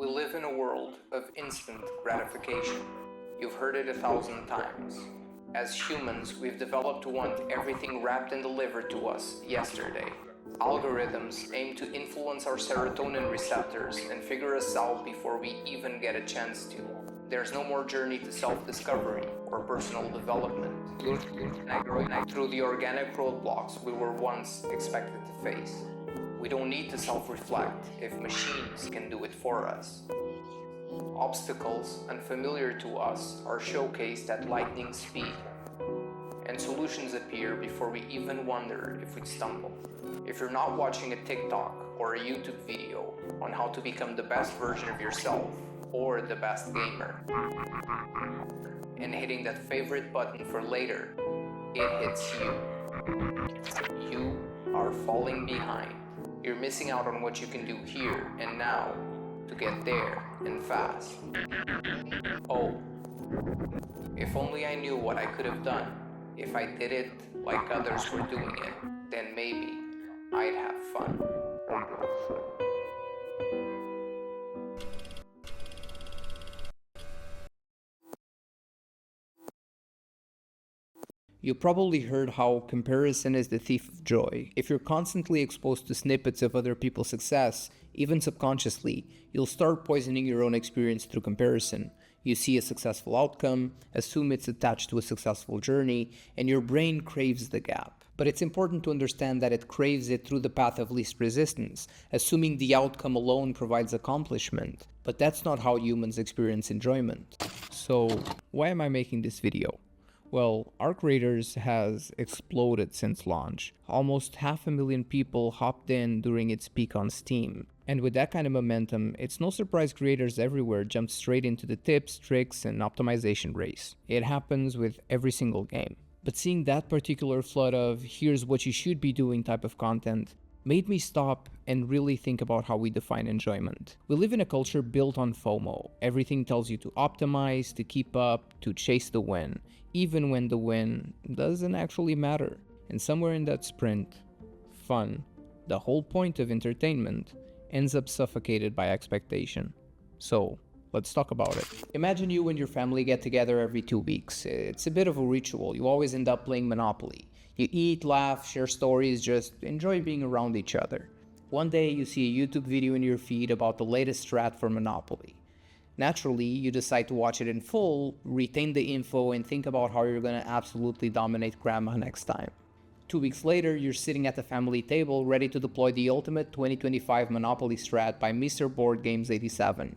We live in a world of instant gratification. You've heard it 1,000 times. As humans, we've developed to want everything wrapped and delivered to us yesterday. Algorithms aim to influence our serotonin receptors and figure us out before we even get a chance to. There's no more journey to self-discovery or personal development. Through the organic roadblocks we were once expected to face. We don't need to self-reflect if machines can do it for us. Obstacles unfamiliar to us are showcased at lightning speed, and solutions appear before we even wonder if we'd stumble. If you're not watching a TikTok or a YouTube video on how to become the best version of yourself or the best gamer, and hitting that favorite button for later, it hits you. You are falling behind. You're missing out on what you can do here and now to get there and fast. Oh, if only I knew what I could have done if I did it like others were doing it, then maybe I'd have fun. You probably heard how comparison is the thief of joy. If you're constantly exposed to snippets of other people's success, even subconsciously, you'll start poisoning your own experience through comparison. You see a successful outcome, assume it's attached to a successful journey, and your brain craves the gap. But it's important to understand that it craves it through the path of least resistance, assuming the outcome alone provides accomplishment. But that's not how humans experience enjoyment. So, why am I making this video? Well, Arc Raiders has exploded since launch. Almost 500,000 people hopped in during its peak on Steam. And with that kind of momentum, it's no surprise creators everywhere jumped straight into the tips, tricks, and optimization race. It happens with every single game. But seeing that particular flood of here's what you should be doing type of content made me stop and really think about how we define enjoyment. We live in a culture built on FOMO. Everything tells you to optimize, to keep up, to chase the win, even when the win doesn't actually matter. And somewhere in that sprint, fun, the whole point of entertainment, ends up suffocated by expectation. So, let's talk about it. Imagine you and your family get together every 2 weeks. It's a bit of a ritual. You always end up playing Monopoly. You eat, laugh, share stories, just enjoy being around each other. One day you see a YouTube video in your feed about the latest strat for Monopoly. Naturally, you decide to watch it in full, retain the info, and think about how you're gonna absolutely dominate grandma next time. 2 weeks later, you're sitting at the family table ready to deploy the ultimate 2025 Monopoly strat by Mr. Board Games 87.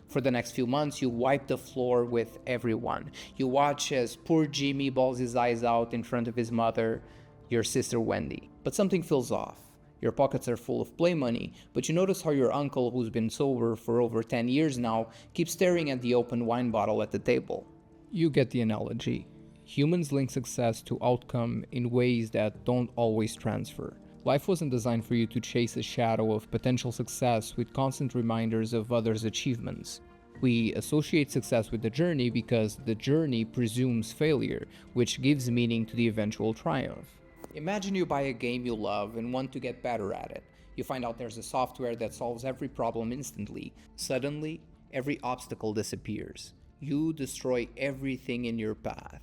For the next few months, you wipe the floor with everyone. You watch as poor Jimmy bawls his eyes out in front of his mother, your sister Wendy. But something feels off. Your pockets are full of play money, but you notice how your uncle, who's been sober for over 10 years now, keeps staring at the open wine bottle at the table. You get the analogy. Humans link success to outcome in ways that don't always transfer. Life wasn't designed for you to chase a shadow of potential success with constant reminders of others' achievements. We associate success with the journey because the journey presumes failure, which gives meaning to the eventual triumph. Imagine you buy a game you love and want to get better at it. You find out there's a software that solves every problem instantly. Suddenly, every obstacle disappears. You destroy everything in your path.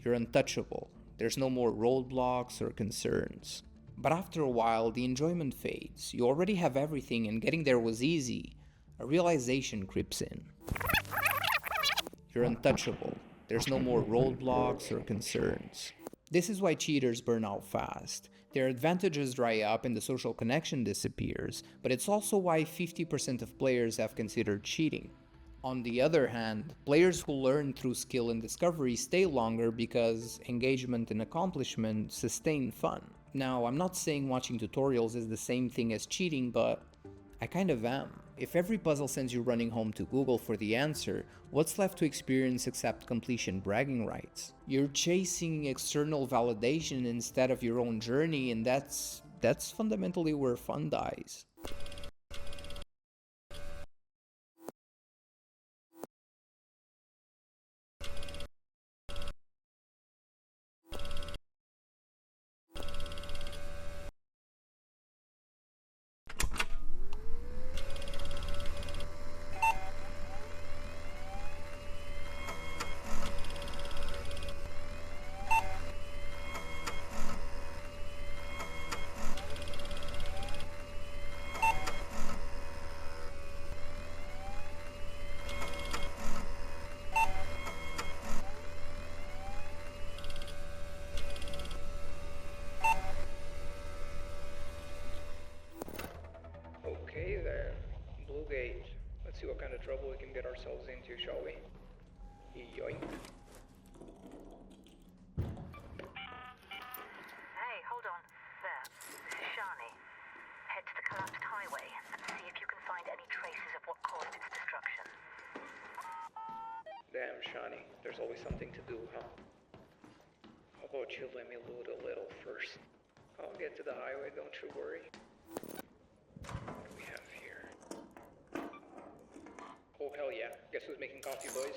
You're untouchable. There's no more roadblocks or concerns. But after a while, the enjoyment fades. You already have everything and getting there was easy. A realization creeps in. You're untouchable. There's no more roadblocks or concerns. This is why cheaters burn out fast. Their advantages dry up and the social connection disappears, but it's also why 50% of players have considered cheating. On the other hand, players who learn through skill and discovery stay longer because engagement and accomplishment sustain fun. Now, I'm not saying watching tutorials is the same thing as cheating, but I kind of am. If every puzzle sends you running home to Google for the answer, what's left to experience except completion bragging rights? You're chasing external validation instead of your own journey, and that's fundamentally where fun dies. Let's see what kind of trouble we can get ourselves into, shall we? Yoink. Hey, hold on. There. This is Shani. Head to the collapsed highway and see if you can find any traces of what caused its destruction. Damn, Shani. There's always something to do, huh? How about you let me loot a little first? I'll get to the highway, don't you worry. What do we have here? Oh, hell yeah. Guess who's making coffee, boys?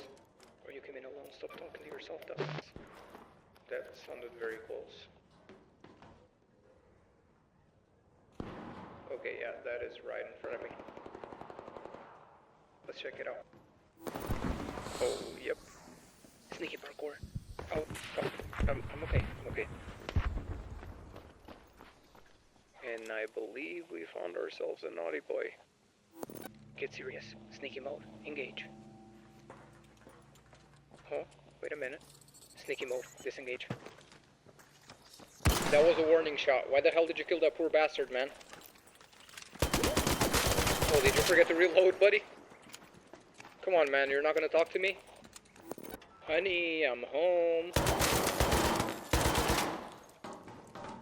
Or you came in alone, stop talking to yourself, dumbass. That sounded very close. Okay, yeah, that is right in front of me. Let's check it out. Oh, yep. Sneaky parkour. Oh, I'm okay, I'm okay. And I believe we found ourselves a naughty boy. Get serious. Sneaky mode. Engage. Oh, wait a minute. Sneaky mode. Disengage. That was a warning shot. Why the hell did you kill that poor bastard, man? Oh, did you forget to reload, buddy? Come on, man. You're not gonna talk to me? Honey, I'm home.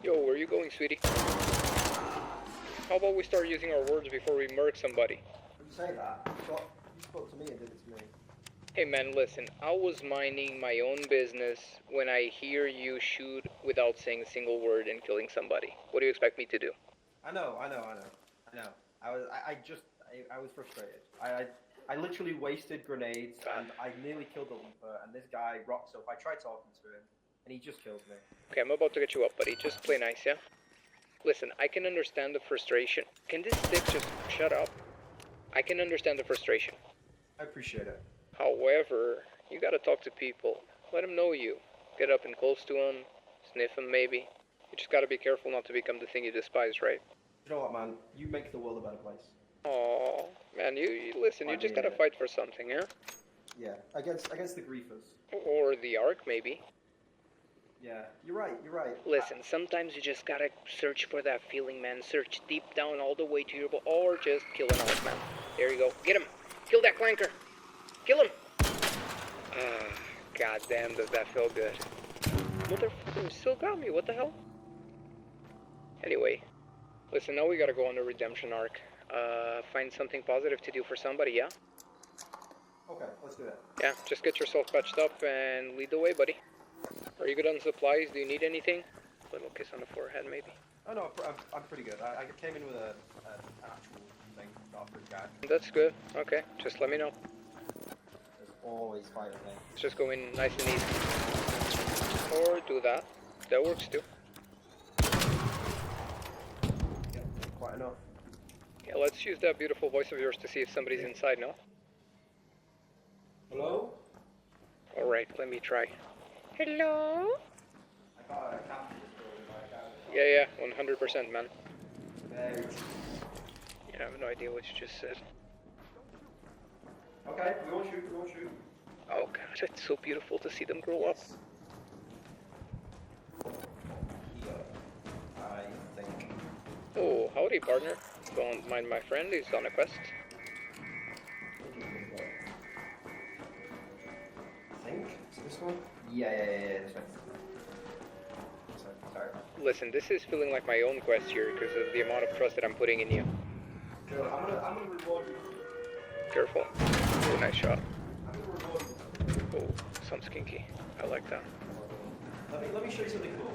Yo, where are you going, sweetie? How about we start using our words before we murk somebody? When you say that, you spoke to me and did it to me. Hey man, listen, I was minding my own business when I hear you shoot without saying a single word and killing somebody. What do you expect me to do? I know. I was frustrated. I literally wasted grenades and I nearly killed the leaper and this guy rocks up. I tried talking to him and he just killed me. Okay, I'm about to get you up, buddy. Just play nice, yeah? Listen, I can understand the frustration. Can this stick just shut up? I can understand the frustration. I appreciate it. However, you gotta talk to people. Let them know you. Get up and close to them. Sniff them, maybe. You just gotta be careful not to become the thing you despise, right? You know what, man? You make the world a better place. Aw, man, you listen, you just gotta fight for something, yeah? Yeah, against the griefers. Or the Ark, maybe. Yeah, you're right. Listen, sometimes you just gotta search for that feeling, man. Search deep down all the way to your or just kill an Ark, man. There you go. Get him! Kill that clanker! Kill him! God damn, does that feel good. Motherfucker, you still got me, what the hell? Anyway, listen, now we gotta go on the redemption arc. Find something positive to do for somebody, yeah? Okay, let's do it. Yeah, just get yourself patched up and lead the way, buddy. Are you good on supplies? Do you need anything? A little kiss on the forehead, maybe. Oh no, I'm pretty good. I came in with an actual thing, not a free guy. That's good. Okay, just let me know. There's always fighting there. Let's just go in nice and easy. Or do that. That works too. Yeah, quite enough. Yeah, let's use that beautiful voice of yours to see if somebody's inside, no? Hello? Alright, let me try. Hello? I thought I captured this building, Yeah, 100%, man. Very. Yeah, I have no idea what you just said. Okay, we won't shoot. Oh god, it's so beautiful to see them grow up. I think. Oh, howdy, partner. Don't mind my friend, he's on a quest. I think? Is it this one? Yeah, this one. Sorry. Listen, this is feeling like my own quest here because of the amount of trust that I'm putting in you. Good. I'm gonna reward you. Careful. Oh, nice shot. I'm gonna reward you. Oh, sounds kinky. I like that. Let me show you something cool.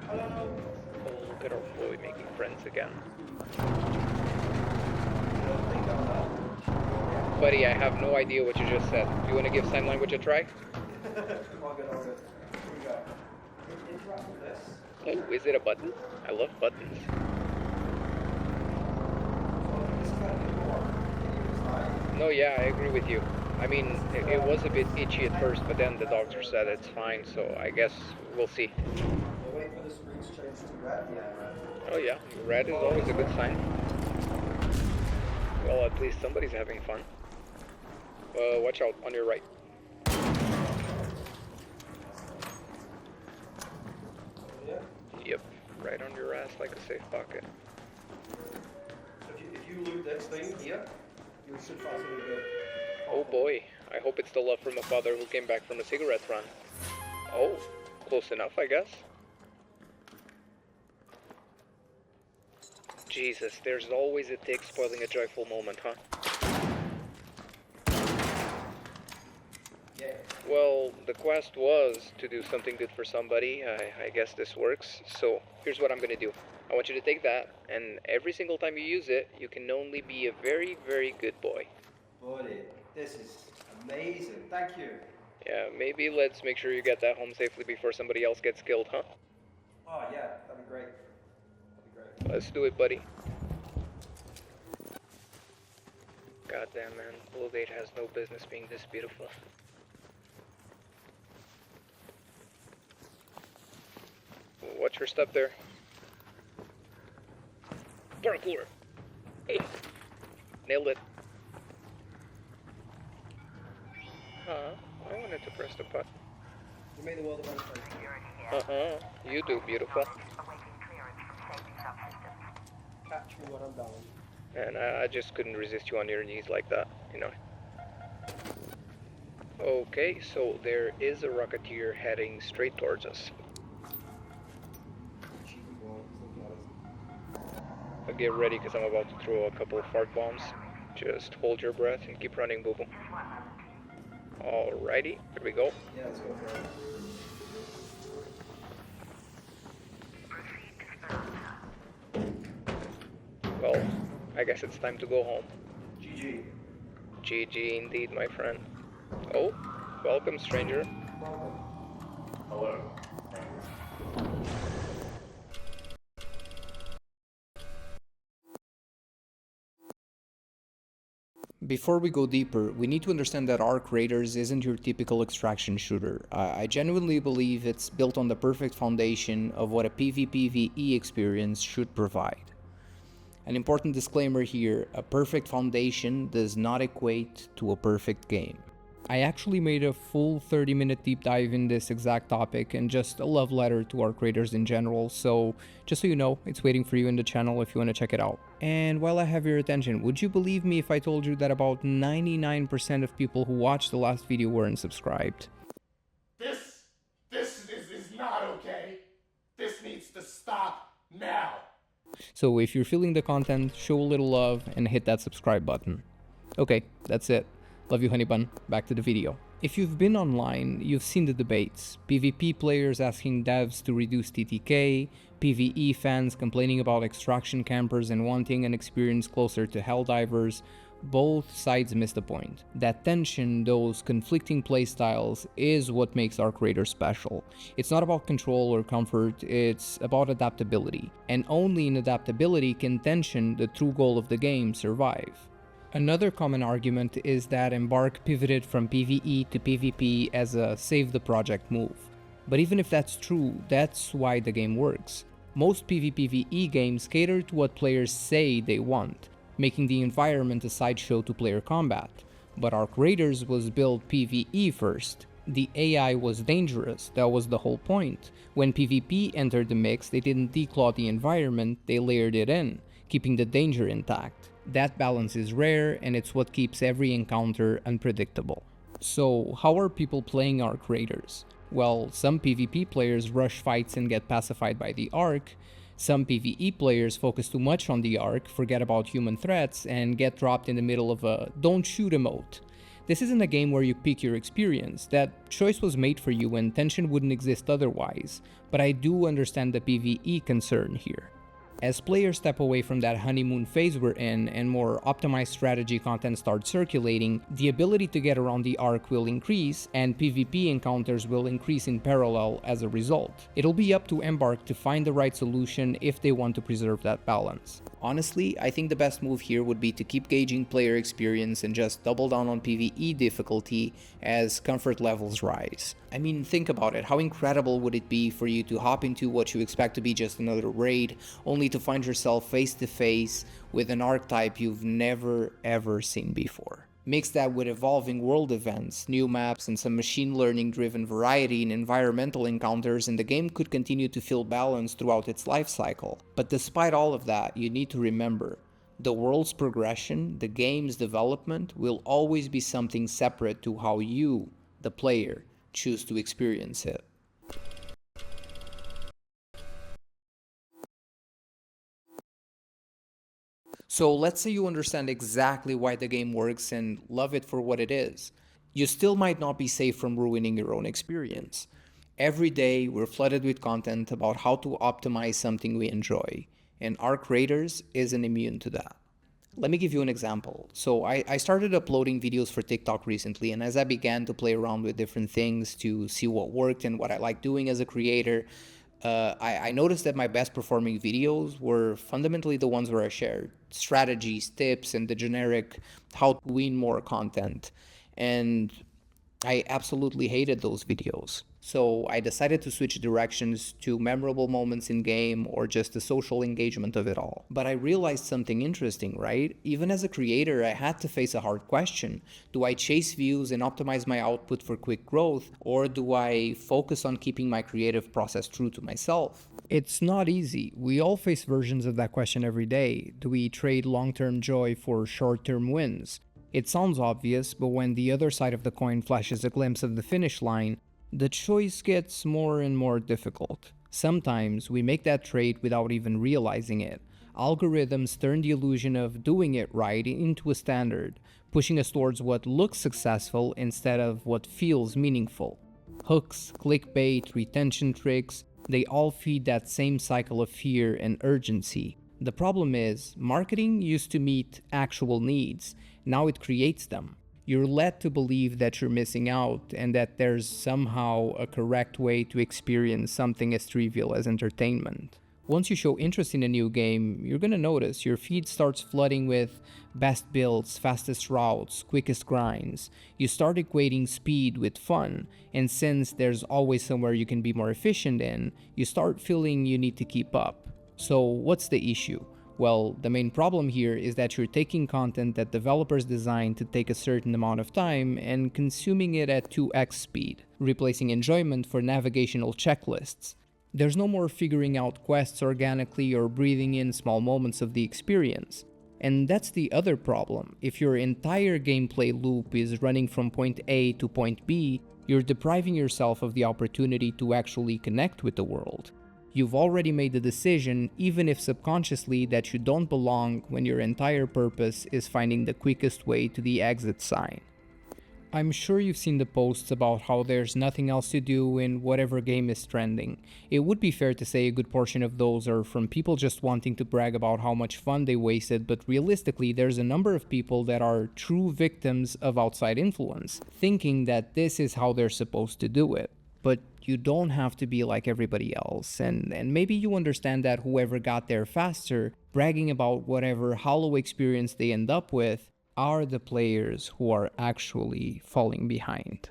Hello. Oh, look at our boy making friends again. Buddy, I have no idea what you just said. Do you want to give sign language a try? All good. Here we go. Interact with this. Oh, is it a button? I love buttons. No, yeah, I agree with you. I mean, it was a bit itchy at first, but then the doctor said it's fine, so I guess we'll see. We'll wait for the screen to change to red. Yeah, red. Oh yeah, red is always a good sign. Well, at least somebody's having fun. Watch out, on your right. Yeah? Yep, right on your ass like a safe pocket. If you loot this thing here, you should find something good. Oh boy, I hope it's the love from a father who came back from a cigarette run. Oh, close enough, I guess. Jesus, there's always a tick spoiling a joyful moment, huh? Yeah. Well, the quest was to do something good for somebody. I guess this works. So, here's what I'm gonna do. I want you to take that, and every single time you use it, you can only be a very, very good boy. Buddy, this is amazing. Thank you. Yeah, maybe let's make sure you get that home safely before somebody else gets killed, huh? Oh yeah, that'd be great. That'd be great. Let's do it, buddy. Goddamn, man. Blue Gate has no business being this beautiful. Watch your step there. Parkour! Hey! Nailed it. Huh? I wanted to press the button. You made the world a better place. Uh-huh. You do, beautiful. Awaiting clearance from safety subsystems. Catch me when I'm down. And I just couldn't resist you on your knees like that, you know. Okay, so there is a rocketeer heading straight towards us. Get ready, because I'm about to throw a couple of fart bombs. Just hold your breath and keep running, boo-boo. Alrighty, here we go. Yeah, let's go for it. Well, I guess it's time to go home. GG. GG indeed, my friend. Oh, welcome, stranger. Welcome. Hello. Before we go deeper, we need to understand that Ark Raiders isn't your typical extraction shooter. I genuinely believe it's built on the perfect foundation of what a PvPvE experience should provide. An important disclaimer here, a perfect foundation does not equate to a perfect game. I actually made a full 30-minute deep dive in this exact topic and just a love letter to Ark Raiders in general, so just so you know, it's waiting for you in the channel if you want to check it out. And while I have your attention, would you believe me if I told you that about 99% of people who watched the last video weren't subscribed? This is not okay. This needs to stop now. So if you're feeling the content, show a little love and hit that subscribe button. Okay, that's it. Love you, honey bun. Back to the video. If you've been online, you've seen the debates. PvP players asking devs to reduce TTK, PvE fans complaining about extraction campers and wanting an experience closer to Helldivers. Both sides miss the point. That tension, those conflicting playstyles, is what makes Ark Raiders special. It's not about control or comfort, it's about adaptability. And only in adaptability can tension, the true goal of the game, survive. Another common argument is that Embark pivoted from PvE to PvP as a save the project move. But even if that's true, that's why the game works. Most PvPvE games cater to what players say they want, making the environment a sideshow to player combat. But Ark Raiders was built PvE first. The AI was dangerous, that was the whole point. When PvP entered the mix, they didn't declaw the environment, they layered it in, keeping the danger intact. That balance is rare, and it's what keeps every encounter unpredictable. So, how are people playing Ark Raiders? Well, some PvP players rush fights and get pacified by the Ark. Some PvE players focus too much on the Ark, forget about human threats, and get dropped in the middle of a don't shoot emote. This isn't a game where you pick your experience. That choice was made for you and tension wouldn't exist otherwise. But I do understand the PvE concern here. As players step away from that honeymoon phase we're in and more optimized strategy content starts circulating, the ability to get around the Ark will increase, and PvP encounters will increase in parallel as a result. It'll be up to Embark to find the right solution if they want to preserve that balance. Honestly, I think the best move here would be to keep gauging player experience and just double down on PvE difficulty as comfort levels rise. I mean, think about it, how incredible would it be for you to hop into what you expect to be just another raid, only to find yourself face to face with an archetype you've never ever seen before. Mix that with evolving world events, new maps, and some machine learning driven variety in environmental encounters, and the game could continue to feel balanced throughout its life cycle. But despite all of that, you need to remember, the world's progression, the game's development, will always be something separate to how you, the player, choose to experience it. So let's say you understand exactly why the game works and love it for what it is. You still might not be safe from ruining your own experience. Every day, we're flooded with content about how to optimize something we enjoy, and our creators isn't immune to that. Let me give you an example. So I started uploading videos for TikTok recently, and as I began to play around with different things to see what worked and what I like doing as a creator, I noticed that my best performing videos were fundamentally the ones where I shared strategies, tips, and the generic how to win more content. And I absolutely hated those videos. So I decided to switch directions to memorable moments in game or just the social engagement of it all. But I realized something interesting, right? Even as a creator, I had to face a hard question. Do I chase views and optimize my output for quick growth, or do I focus on keeping my creative process true to myself? It's not easy. We all face versions of that question every day. Do we trade long-term joy for short-term wins? It sounds obvious, but when the other side of the coin flashes a glimpse of the finish line, the choice gets more and more difficult. Sometimes we make that trade without even realizing it. Algorithms turn the illusion of doing it right into a standard, pushing us towards what looks successful instead of what feels meaningful. Hooks, clickbait, retention tricks, they all feed that same cycle of fear and urgency. The problem is, marketing used to meet actual needs. Now it creates them. You're led to believe that you're missing out and that there's somehow a correct way to experience something as trivial as entertainment. Once you show interest in a new game, you're gonna notice your feed starts flooding with best builds, fastest routes, quickest grinds. You start equating speed with fun, and since there's always somewhere you can be more efficient in, you start feeling you need to keep up. So what's the issue? Well, the main problem here is that you're taking content that developers designed to take a certain amount of time and consuming it at 2x speed, replacing enjoyment for navigational checklists. There's no more figuring out quests organically or breathing in small moments of the experience. And that's the other problem. If your entire gameplay loop is running from point A to point B, you're depriving yourself of the opportunity to actually connect with the world. You've already made the decision, even if subconsciously, that you don't belong when your entire purpose is finding the quickest way to the exit sign. I'm sure you've seen the posts about how there's nothing else to do in whatever game is trending. It would be fair to say a good portion of those are from people just wanting to brag about how much fun they wasted, but realistically there's a number of people that are true victims of outside influence, thinking that this is how they're supposed to do it. But you don't have to be like everybody else, and maybe you understand that whoever got there faster, bragging about whatever hollow experience they end up with, are the players who are actually falling behind.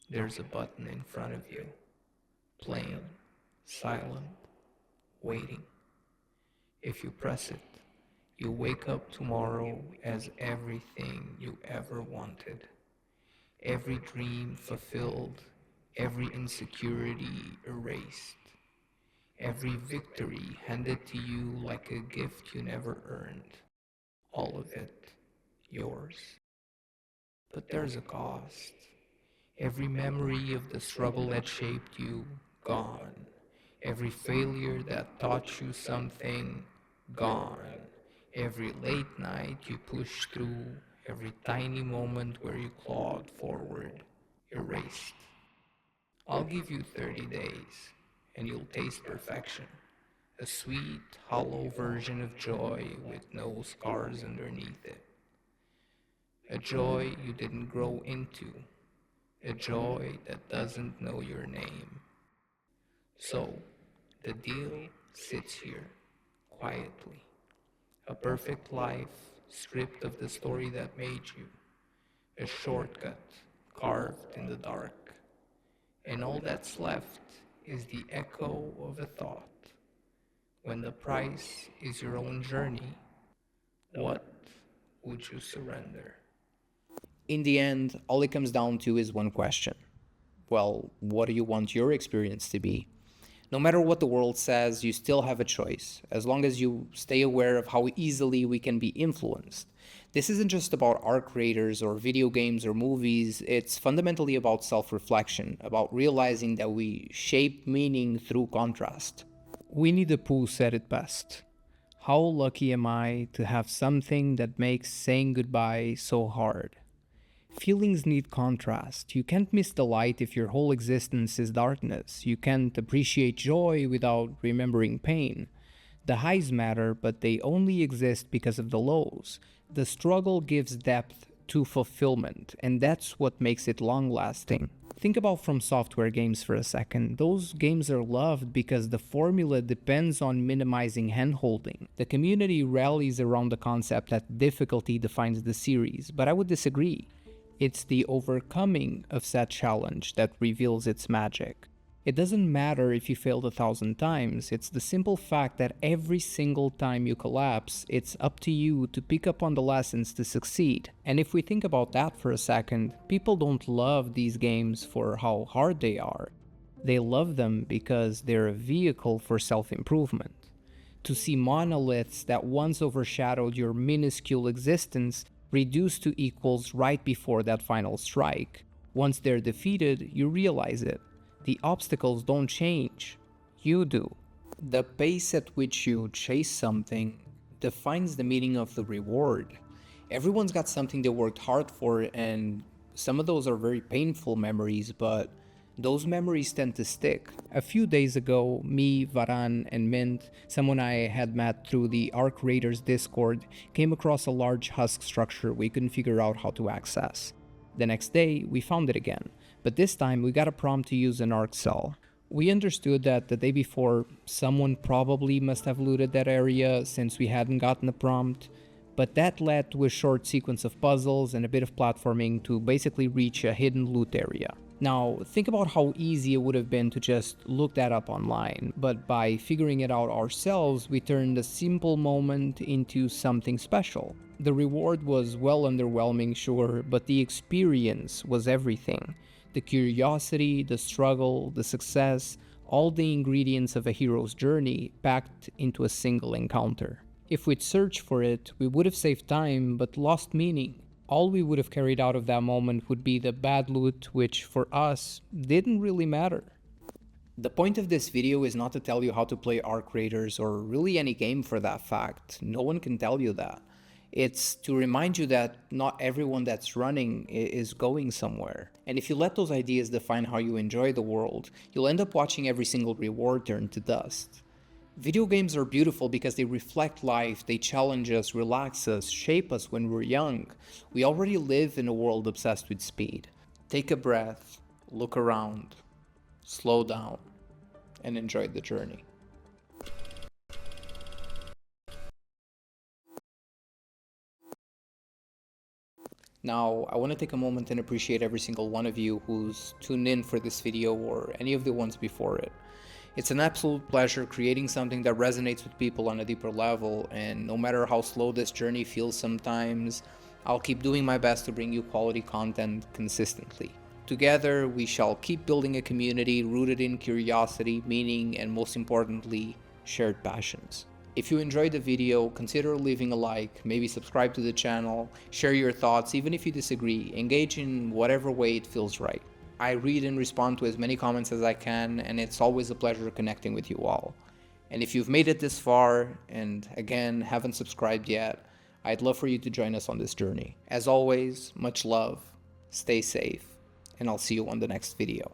There's a button in front of you, plain, silent, waiting. If you press it, you'll wake up tomorrow as everything you ever wanted. Every dream fulfilled, every insecurity erased. Every victory handed to you like a gift you never earned. All of it yours. But there's a cost. Every memory of the struggle that shaped you, gone. Every failure that taught you something, gone. Every late night you pushed through, every tiny moment where you clawed forward, erased. I'll give you 30 days, and you'll taste perfection. A sweet, hollow version of joy with no scars underneath it. A joy you didn't grow into. A joy that doesn't know your name. So, the deal sits here, quietly. A perfect life, stripped of the story that made you. A shortcut, carved in the dark. And all that's left is the echo of a thought. when the price is your own journey, what would you surrender? In the end, all it comes down to is one question. Well, what do you want your experience to be? No matter what the world says, you still have a choice, as long as you stay aware of how easily we can be influenced. This isn't just about art creators or video games or movies, it's fundamentally about self-reflection, about realizing that we shape meaning through contrast. Winnie the Pooh said it best. How lucky am I to have something that makes saying goodbye so hard? Feelings need contrast. You can't miss the light if your whole existence is darkness. You can't appreciate joy without remembering pain. The highs matter, but they only exist because of the lows. The struggle gives depth to fulfillment, and that's what makes it long-lasting. Think about From Software games for a second. Those games are loved because the formula depends on minimizing handholding. The community rallies around the concept that difficulty defines the series, but I would disagree. It's the overcoming of said challenge that reveals its magic. It doesn't matter if you failed 1,000 times, it's the simple fact that every single time you collapse, it's up to you to pick up on the lessons to succeed. And if we think about that for a second, people don't love these games for how hard they are. They love them because they're a vehicle for self-improvement. To see monoliths that once overshadowed your minuscule existence reduced to equals right before that final strike. Once they're defeated, you realize it. The obstacles don't change. You do. The pace at which you chase something defines the meaning of the reward. Everyone's got something they worked hard for, and some of those are very painful memories, but those memories tend to stick. A few days ago, me, Varan, and Mint, someone I had met through the Arc Raiders Discord, came across a large husk structure we couldn't figure out how to access. The next day, we found it again, but this time we got a prompt to use an Arc cell. We understood that the day before, someone probably must have looted that area since we hadn't gotten a prompt, but that led to a short sequence of puzzles and a bit of platforming to basically reach a hidden loot area. Now, think about how easy it would have been to just look that up online, but by figuring it out ourselves, we turned a simple moment into something special. The reward was well underwhelming, sure, but the experience was everything. The curiosity, the struggle, the success, all the ingredients of a hero's journey packed into a single encounter. If we'd searched for it, we would have saved time, but lost meaning. All we would have carried out of that moment would be the bad loot, which for us didn't really matter. The point of this video is not to tell you how to play Arc Raiders or really any game for that fact. No one can tell you that. It's to remind you that not everyone that's running is going somewhere. And if you let those ideas define how you enjoy the world, you'll end up watching every single reward turn to dust. Video games are beautiful because they reflect life, they challenge us, relax us, shape us when we're young. We already live in a world obsessed with speed. Take a breath, look around, slow down, and enjoy the journey. Now, I want to take a moment and appreciate every single one of you who's tuned in for this video or any of the ones before it. It's an absolute pleasure creating something that resonates with people on a deeper level, and no matter how slow this journey feels sometimes, I'll keep doing my best to bring you quality content consistently. Together, we shall keep building a community rooted in curiosity, meaning, and most importantly, shared passions. If you enjoyed the video, consider leaving a like, maybe subscribe to the channel, share your thoughts, even if you disagree, engage in whatever way it feels right. I read and respond to as many comments as I can, and it's always a pleasure connecting with you all. And if you've made it this far, and again, haven't subscribed yet, I'd love for you to join us on this journey. As always, much love, stay safe, and I'll see you on the next video.